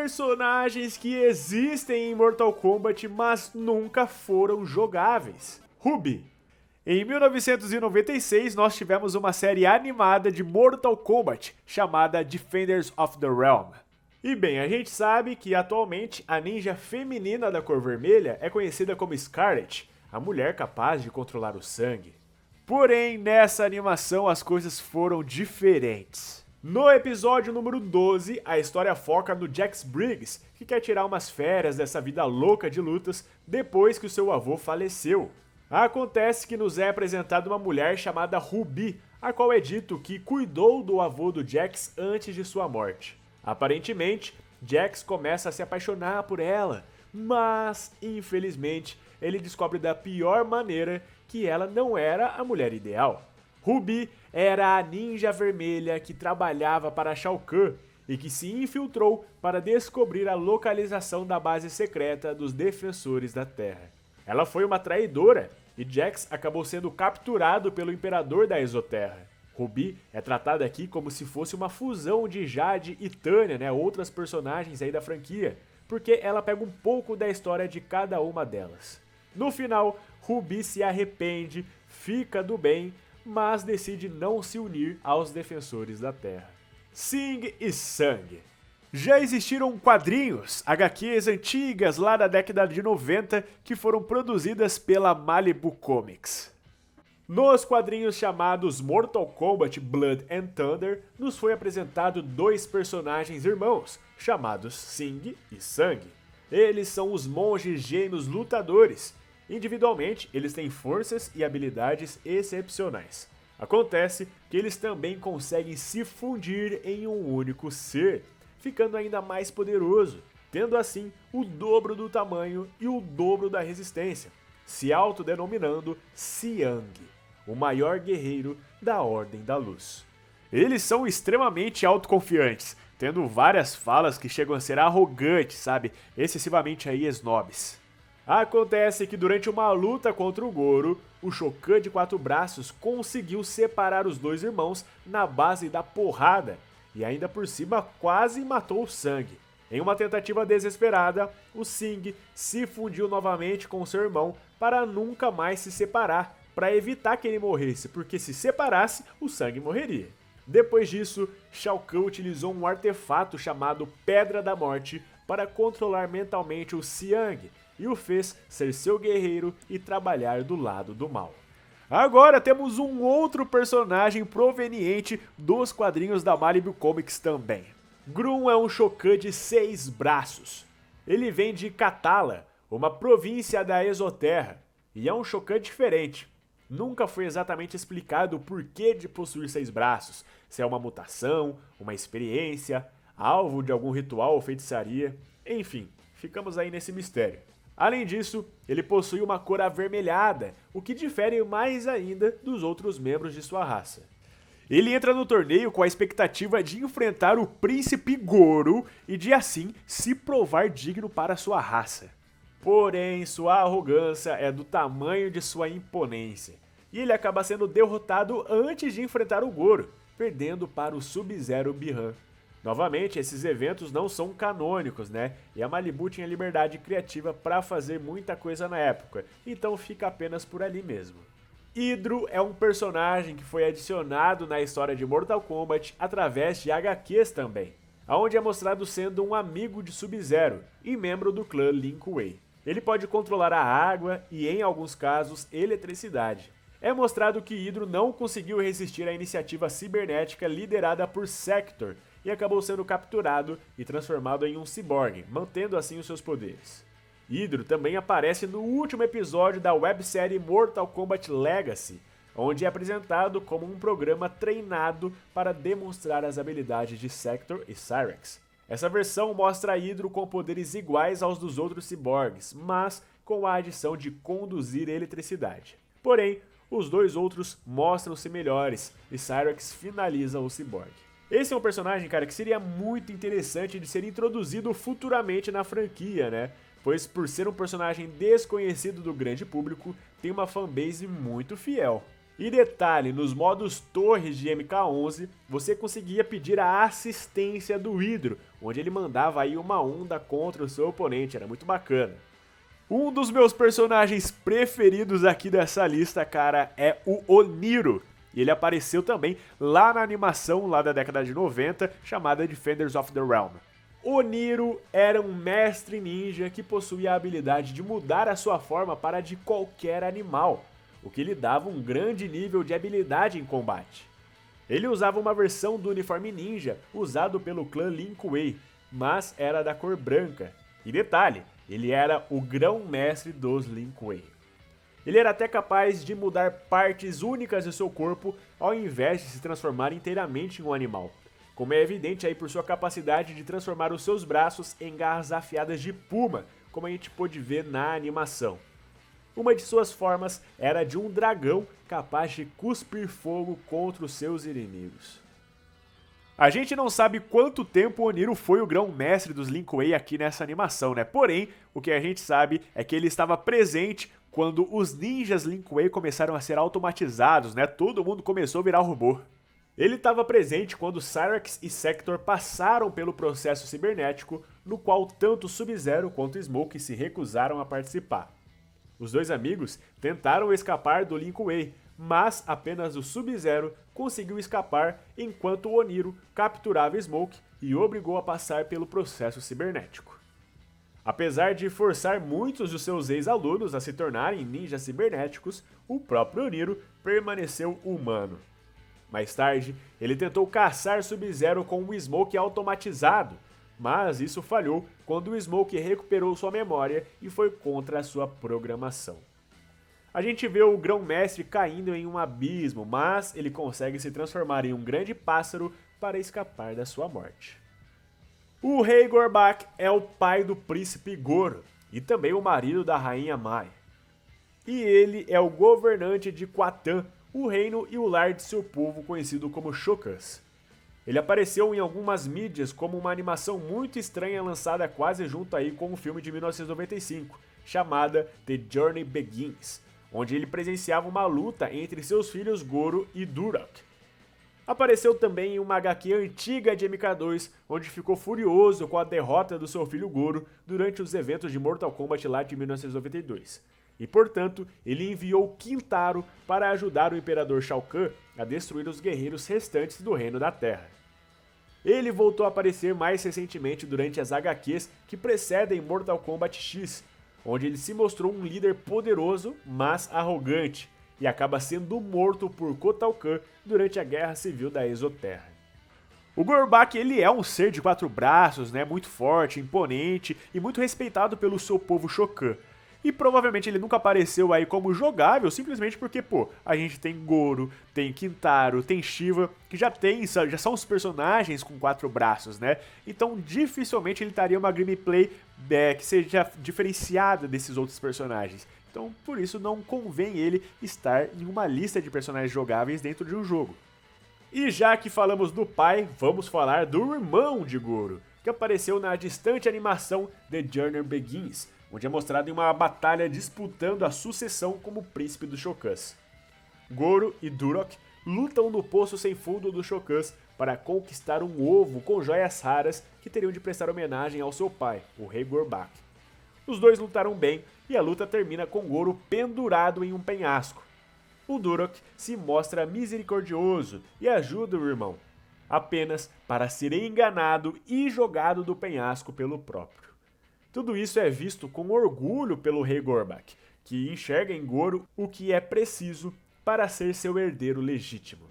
personagens que existem em Mortal Kombat, mas nunca foram jogáveis. Ruby. Em 1996, nós tivemos uma série animada de Mortal Kombat, chamada Defenders of the Realm. E bem, a gente sabe que atualmente a ninja feminina da cor vermelha é conhecida como Scarlet, a mulher capaz de controlar o sangue. Porém, nessa animação as coisas foram diferentes. No episódio número 12, a história foca no Jax Briggs, que quer tirar umas férias dessa vida louca de lutas depois que o seu avô faleceu. Acontece que nos é apresentada uma mulher chamada Ruby, a qual é dito que cuidou do avô do Jax antes de sua morte. Aparentemente, Jax começa a se apaixonar por ela, mas, infelizmente, ele descobre da pior maneira que ela não era a mulher ideal. Ruby era a ninja vermelha que trabalhava para Shao Kahn e que se infiltrou para descobrir a localização da base secreta dos Defensores da Terra. Ela foi uma traidora e Jax acabou sendo capturado pelo Imperador da Exoterra. Ruby é tratada aqui como se fosse uma fusão de Jade e Tanya, outras personagens aí da franquia, porque ela pega um pouco da história de cada uma delas. No final, Ruby se arrepende, fica do bem, mas decide não se unir aos Defensores da Terra. Sing e Sang. Já existiram quadrinhos, HQs antigas lá da década de 90 que foram produzidas pela Malibu Comics. Nos quadrinhos chamados Mortal Kombat Blood and Thunder, nos foi apresentado dois personagens irmãos, chamados Sing e Sang. Eles são os monges gêmeos lutadores. Individualmente, eles têm forças e habilidades excepcionais. Acontece que eles também conseguem se fundir em um único ser, ficando ainda mais poderoso, tendo assim o dobro do tamanho e o dobro da resistência, se autodenominando Siang, o maior guerreiro da Ordem da Luz. Eles são extremamente autoconfiantes, tendo várias falas que chegam a ser arrogantes, excessivamente aí snobs. Acontece que durante uma luta contra o Goro, o Shao Kahn de 4 braços conseguiu separar os dois irmãos na base da porrada e ainda por cima quase matou o Sang. Em uma tentativa desesperada, o Sing se fundiu novamente com seu irmão para nunca mais se separar, para evitar que ele morresse, porque se separasse, o Sang morreria. Depois disso, Shao Kahn utilizou um artefato chamado Pedra da Morte para controlar mentalmente o Siang, e o fez ser seu guerreiro e trabalhar do lado do mal. Agora temos um outro personagem proveniente dos quadrinhos da Malibu Comics também. Grum é um Shao Kahn de 6 braços. Ele vem de Katala, uma província da Exoterra, e é um Shao Kahn diferente. Nunca foi exatamente explicado o porquê de possuir 6 braços, se é uma mutação, uma experiência, alvo de algum ritual ou feitiçaria, enfim, ficamos aí nesse mistério. Além disso, ele possui uma cor avermelhada, o que difere mais ainda dos outros membros de sua raça. Ele entra no torneio com a expectativa de enfrentar o Príncipe Goro e de assim se provar digno para sua raça. Porém, sua arrogância é do tamanho de sua imponência, e ele acaba sendo derrotado antes de enfrentar o Goro, perdendo para o Sub-Zero Bihan. Novamente, esses eventos não são canônicos, E a Malibu tinha liberdade criativa para fazer muita coisa na época, então fica apenas por ali mesmo. Hydro é um personagem que foi adicionado na história de Mortal Kombat através de HQs também, onde é mostrado sendo um amigo de Sub-Zero e membro do clã Lin Kuei. Ele pode controlar a água e, em alguns casos, eletricidade. É mostrado que Hydro não conseguiu resistir à iniciativa cibernética liderada por Sector, e acabou sendo capturado e transformado em um ciborgue, mantendo assim os seus poderes. Hydro também aparece no último episódio da websérie Mortal Kombat Legacy, onde é apresentado como um programa treinado para demonstrar as habilidades de Sector e Cyrax. Essa versão mostra Hydro com poderes iguais aos dos outros ciborgues, mas com a adição de conduzir eletricidade. Porém, os dois outros mostram-se melhores e Cyrax finaliza o ciborgue. Esse é um personagem, que seria muito interessante de ser introduzido futuramente na franquia, Pois por ser um personagem desconhecido do grande público, tem uma fanbase muito fiel. E detalhe, nos modos Torres de MK11, você conseguia pedir a assistência do Hydro, onde ele mandava aí uma onda contra o seu oponente, era muito bacana. Um dos meus personagens preferidos aqui dessa lista, cara, é o Oniro. E ele apareceu também lá na animação lá da década de 90, chamada Defenders of the Realm. Oniro era um mestre ninja que possuía a habilidade de mudar a sua forma para a de qualquer animal, o que lhe dava um grande nível de habilidade em combate. Ele usava uma versão do uniforme ninja usado pelo clã Lin Kuei, mas era da cor branca. E detalhe, ele era o grão-mestre dos Lin Kuei. Ele era até capaz de mudar partes únicas do seu corpo ao invés de se transformar inteiramente em um animal, como é evidente aí por sua capacidade de transformar os seus braços em garras afiadas de puma, como a gente pôde ver na animação. Uma de suas formas era de um dragão capaz de cuspir fogo contra os seus inimigos. A gente não sabe quanto tempo o Oniro foi o grão-mestre dos Lin Kuei aqui nessa animação, né? Porém, o que a gente sabe é que ele estava presente quando os ninjas Lin Kuei começaram a ser automatizados, né? Todo mundo começou a virar robô. Ele estava presente quando Cyrax e Sector passaram pelo processo cibernético, no qual tanto Sub-Zero quanto Smoke se recusaram a participar. Os dois amigos tentaram escapar do Lin Kuei, mas apenas o Sub-Zero conseguiu escapar enquanto o Oniro capturava Smoke e obrigou a passar pelo processo cibernético. Apesar de forçar muitos de seus ex-alunos a se tornarem ninjas cibernéticos, o próprio Oniro permaneceu humano. Mais tarde, ele tentou caçar Sub-Zero com o Smoke automatizado, mas isso falhou quando o Smoke recuperou sua memória e foi contra a sua programação. A gente vê o Grão-Mestre caindo em um abismo, mas ele consegue se transformar em um grande pássaro para escapar da sua morte. O Rei Gorbak é o pai do príncipe Goro e também o marido da rainha Mai. E ele é o governante de Kwatan, o reino e o lar de seu povo conhecido como Shokas. Ele apareceu em algumas mídias como uma animação muito estranha lançada quase junto aí com o filme de 1995, chamada The Journey Begins, onde ele presenciava uma luta entre seus filhos Goro e Duroc. Apareceu também em uma HQ antiga de MK2, onde ficou furioso com a derrota do seu filho Goro durante os eventos de Mortal Kombat lá de 1992. E, portanto, ele enviou Kintaro para ajudar o Imperador Shao Kahn a destruir os guerreiros restantes do Reino da Terra. Ele voltou a aparecer mais recentemente durante as HQs que precedem Mortal Kombat X, onde ele se mostrou um líder poderoso, mas arrogante, e acaba sendo morto por Kotal Kahn durante a Guerra Civil da Exoterra. O Gorbak ele é um ser de 4 braços, né, muito forte, imponente e muito respeitado pelo seu povo Shokan. E provavelmente ele nunca apareceu aí como jogável, simplesmente porque, pô, a gente tem Goro, tem Kintaro, tem Shiva, que já são os personagens com 4 braços, né? Então dificilmente ele estaria uma gameplay que seja diferenciada desses outros personagens. Então por isso não convém ele estar em uma lista de personagens jogáveis dentro de um jogo. E já que falamos do pai, vamos falar do irmão de Goro, que apareceu na distante animação The Journey Begins, onde é mostrado em uma batalha disputando a sucessão como príncipe dos Shokans. Goro e Duroc lutam no poço sem fundo dos Shokans para conquistar um ovo com joias raras que teriam de prestar homenagem ao seu pai, o Rei Gorbak. Os dois lutaram bem e a luta termina com Goro pendurado em um penhasco. O Duroc se mostra misericordioso e ajuda o irmão, apenas para ser enganado e jogado do penhasco pelo próprio. Tudo isso é visto com orgulho pelo Rei Gorbak, que enxerga em Goro o que é preciso para ser seu herdeiro legítimo.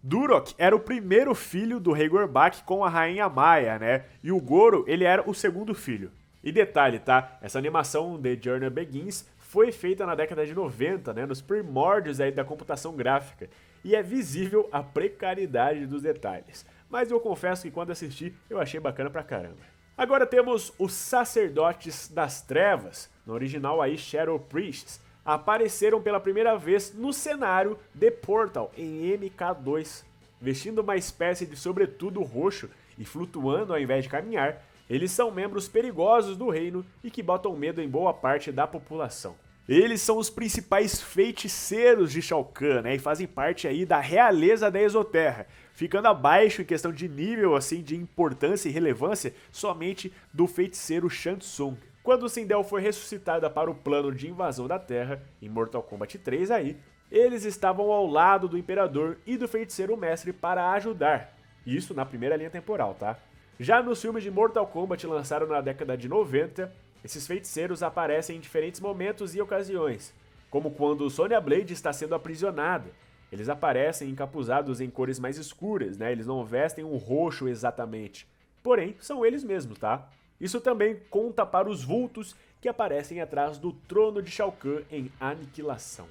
Duroc era o primeiro filho do Rei Gorbak com a rainha Maya, né? E o Goro, ele era o segundo filho. E detalhe, tá? Essa animação The Journey Begins foi feita na década de 90, né? Nos primórdios aí da computação gráfica. E é visível a precariedade dos detalhes. Mas eu confesso que quando assisti, eu achei bacana pra caramba. Agora temos os Sacerdotes das Trevas, no original aí Shadow Priests, apareceram pela primeira vez no cenário The Portal em MK2. Vestindo uma espécie de sobretudo roxo e flutuando ao invés de caminhar, eles são membros perigosos do reino e que botam medo em boa parte da população. Eles são os principais feiticeiros de Shao Kahn, né, e fazem parte aí da realeza da Exoterra, ficando abaixo em questão de nível, assim, de importância e relevância, somente do feiticeiro Shang Tsung. Quando Sindel foi ressuscitada para o plano de invasão da Terra, em Mortal Kombat 3 aí, eles estavam ao lado do Imperador e do Feiticeiro Mestre para ajudar. Isso na primeira linha temporal, tá? Já nos filmes de Mortal Kombat lançados na década de 90, esses feiticeiros aparecem em diferentes momentos e ocasiões, como quando Sonya Blade está sendo aprisionada. Eles aparecem encapuzados em cores mais escuras, né? Eles não vestem um roxo exatamente. Porém, são eles mesmos, tá? Isso também conta para os vultos que aparecem atrás do trono de Shao Kahn em Aniquilação.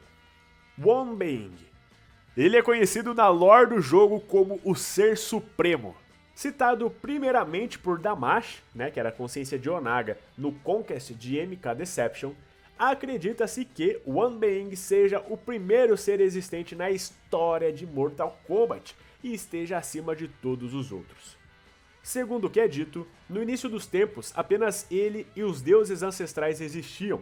Wanbei. Ele é conhecido na lore do jogo como o Ser Supremo. Citado primeiramente por Damash, né, que era a consciência de Onaga, no Conquest de MK Deception, acredita-se que Wanbei seja o primeiro ser existente na história de Mortal Kombat e esteja acima de todos os outros. Segundo o que é dito, no início dos tempos apenas ele e os deuses ancestrais existiam.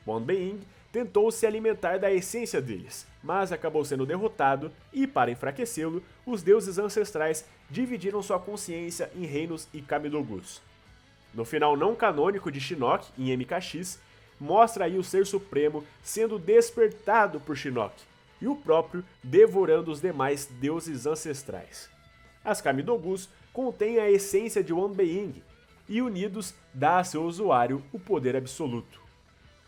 Wanbei tentou se alimentar da essência deles, mas acabou sendo derrotado e, para enfraquecê-lo, os deuses ancestrais dividiram sua consciência em reinos e Kamidogus. No final não canônico de Shinnok, em MKX, mostra aí o Ser Supremo sendo despertado por Shinnok, e o próprio devorando os demais deuses ancestrais. As Kamidogus contêm a essência de Wanbei e unidos dá a seu usuário o poder absoluto.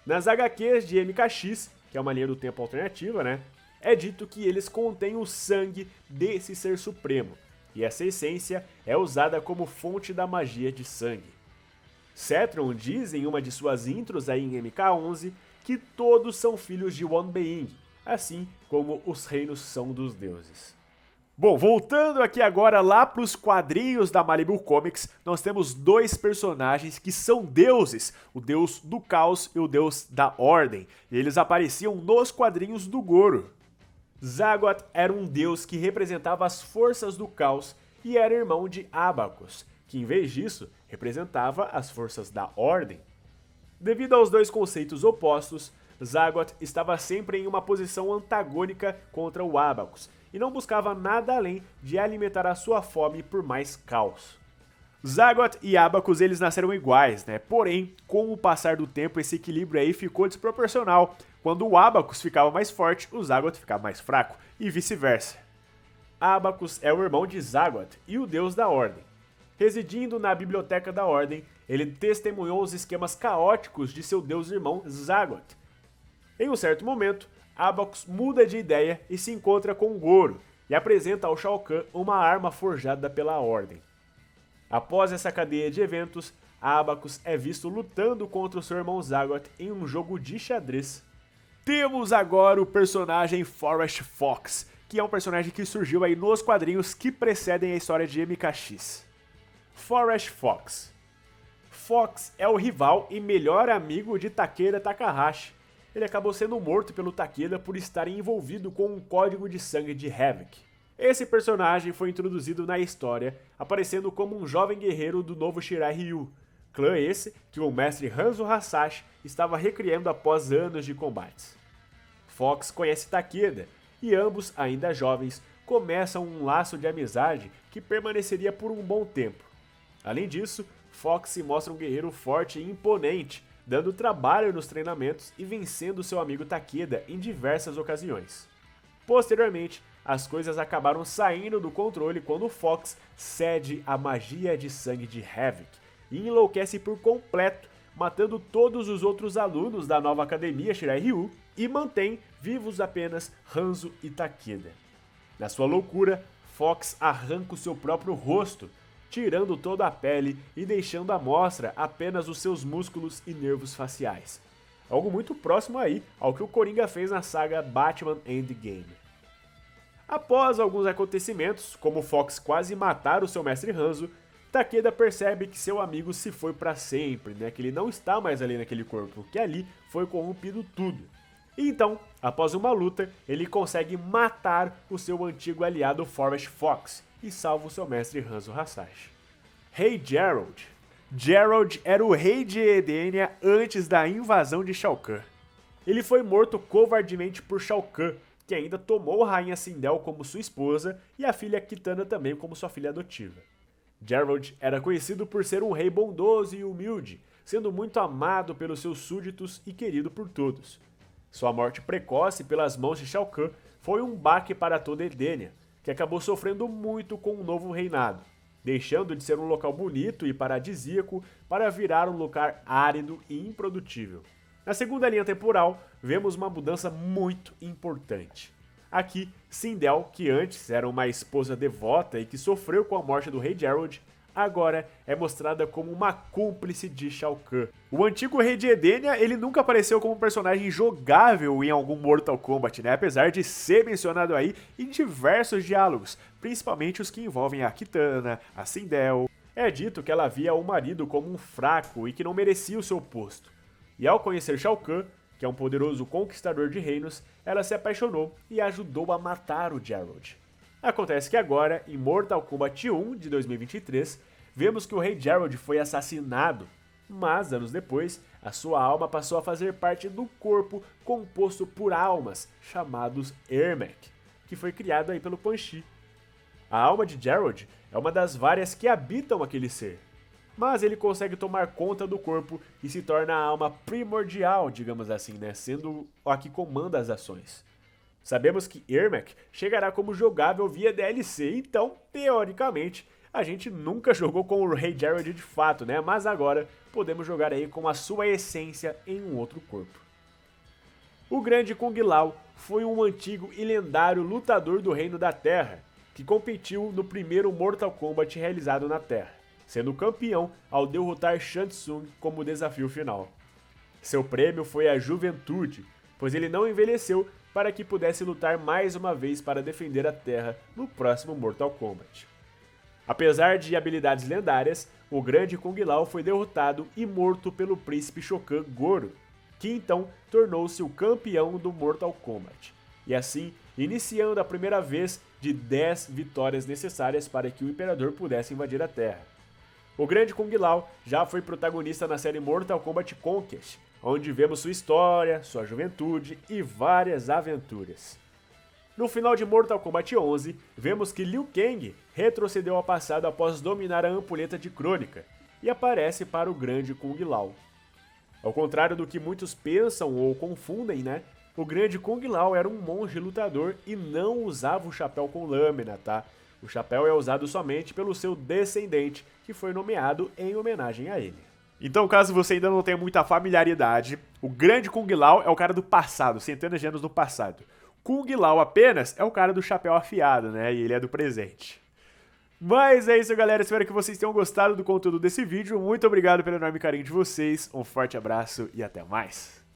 Nas HQs de MKX, que é uma linha do tempo alternativa, né, é dito que eles contêm o sangue desse Ser Supremo, e essa essência é usada como fonte da magia de sangue. Cetron diz em uma de suas intros aí em MK11 que todos são filhos de Wanbei, assim como os reinos são dos deuses. Bom, voltando aqui agora lá para os quadrinhos da Malibu Comics, nós temos dois personagens que são deuses, o deus do caos e o deus da ordem, e eles apareciam nos quadrinhos do Goro. Zagot era um deus que representava as forças do caos e era irmão de Abacus, que em vez disso representava as forças da ordem. Devido aos dois conceitos opostos, Zagot estava sempre em uma posição antagônica contra o Abacus, e não buscava nada além de alimentar a sua fome por mais caos. Zagot e Abacus eles nasceram iguais, né? Porém, com o passar do tempo esse equilíbrio aí ficou desproporcional. Quando o Abacus ficava mais forte, o Zagot ficava mais fraco, e vice-versa. Abacus é o irmão de Zagot e o deus da ordem. Residindo na biblioteca da ordem, ele testemunhou os esquemas caóticos de seu deus irmão Zagot. Em um certo momento, Abacus muda de ideia e se encontra com Goro, e apresenta ao Shao Kahn uma arma forjada pela Ordem. Após essa cadeia de eventos, Abacus é visto lutando contra o seu irmão Zagot em um jogo de xadrez. Temos agora o personagem Forrest Fox, que é um personagem que surgiu aí nos quadrinhos que precedem a história de MKX. Forrest Fox. Fox é o rival e melhor amigo de Takeda Takahashi. Ele acabou sendo morto pelo Takeda por estar envolvido com um código de sangue de Havoc. Esse personagem foi introduzido na história, aparecendo como um jovem guerreiro do novo Shirai Ryu, clã esse que o mestre Hanzo Hasashi estava recriando após anos de combates. Fox conhece Takeda, e ambos, ainda jovens, começam um laço de amizade que permaneceria por um bom tempo. Além disso, Fox se mostra um guerreiro forte e imponente, dando trabalho nos treinamentos e vencendo seu amigo Takeda em diversas ocasiões. Posteriormente, as coisas acabaram saindo do controle quando Fox cede à magia de sangue de Havoc e enlouquece por completo, matando todos os outros alunos da nova academia Shirai Ryu e mantém vivos apenas Hanzo e Takeda. Na sua loucura, Fox arranca o seu próprio rosto, tirando toda a pele e deixando à mostra apenas os seus músculos e nervos faciais. Algo muito próximo aí ao que o Coringa fez na saga Batman Endgame. Após alguns acontecimentos, como Fox quase matar o seu mestre Hanzo, Takeda percebe que seu amigo se foi para sempre, né? Que ele não está mais ali naquele corpo, que ali foi corrompido tudo. E então, após uma luta, ele consegue matar o seu antigo aliado Forrest Fox e salva o seu mestre Hanzo Hasashi. Rei Gerald. Gerald era o rei de Edenia antes da invasão de Shao Kahn. Ele foi morto covardemente por Shao Kahn, que ainda tomou a rainha Sindel como sua esposa e a filha Kitana também como sua filha adotiva. Geralt era conhecido por ser um rei bondoso e humilde, sendo muito amado pelos seus súditos e querido por todos. Sua morte precoce pelas mãos de Shao Kahn foi um baque para toda Edenia, que acabou sofrendo muito com o novo reinado, deixando de ser um local bonito e paradisíaco para virar um lugar árido e improdutível. Na segunda linha temporal, vemos uma mudança muito importante. Aqui, Sindel, que antes era uma esposa devota e que sofreu com a morte do rei Geralt, agora é mostrada como uma cúmplice de Shao Kahn. O antigo rei de Edenia, ele nunca apareceu como um personagem jogável em algum Mortal Kombat, né? Apesar de ser mencionado aí em diversos diálogos, principalmente os que envolvem a Kitana, a Sindel. É dito que ela via o marido como um fraco e que não merecia o seu posto. E ao conhecer Shao Kahn, que é um poderoso conquistador de reinos, ela se apaixonou e ajudou a matar o Geralt. Acontece que agora, em Mortal Kombat 1 de 2023, vemos que o rei Geralt foi assassinado, mas anos depois, a sua alma passou a fazer parte do corpo composto por almas, chamados Ermac, que foi criado aí pelo Quan Chi. A alma de Geralt é uma das várias que habitam aquele ser, mas ele consegue tomar conta do corpo e se torna a alma primordial, digamos assim, né, sendo a que comanda as ações. Sabemos que Ermac chegará como jogável via DLC, então, teoricamente, a gente nunca jogou com o rei Geralt de fato, né, mas agora podemos jogar aí com a sua essência em um outro corpo. O grande Kung Lao foi um antigo e lendário lutador do Reino da Terra, que competiu no primeiro Mortal Kombat realizado na Terra, sendo campeão ao derrotar Shang Tsung como desafio final. Seu prêmio foi a juventude, pois ele não envelheceu para que pudesse lutar mais uma vez para defender a Terra no próximo Mortal Kombat. Apesar de habilidades lendárias, o grande Kung Lao foi derrotado e morto pelo príncipe Shokan Goro, que então tornou-se o campeão do Mortal Kombat, e assim iniciando a primeira vez de 10 vitórias necessárias para que o Imperador pudesse invadir a Terra. O grande Kung Lao já foi protagonista na série Mortal Kombat Conquest, onde vemos sua história, sua juventude e várias aventuras. No final de Mortal Kombat 11, vemos que Liu Kang retrocedeu ao passado após dominar a ampulheta de Crônica e aparece para o grande Kung Lao. Ao contrário do que muitos pensam ou confundem, né? O grande Kung Lao era um monge lutador e não usava o chapéu com lâmina, tá? O chapéu é usado somente pelo seu descendente, que foi nomeado em homenagem a ele. Então, caso você ainda não tenha muita familiaridade, o grande Kung Lao é o cara do passado, centenas de anos no passado. Kung Lao apenas é o cara do chapéu afiado, né? E ele é do presente. Mas é isso, galera. Espero que vocês tenham gostado do conteúdo desse vídeo. Muito obrigado pelo enorme carinho de vocês. Um forte abraço e até mais.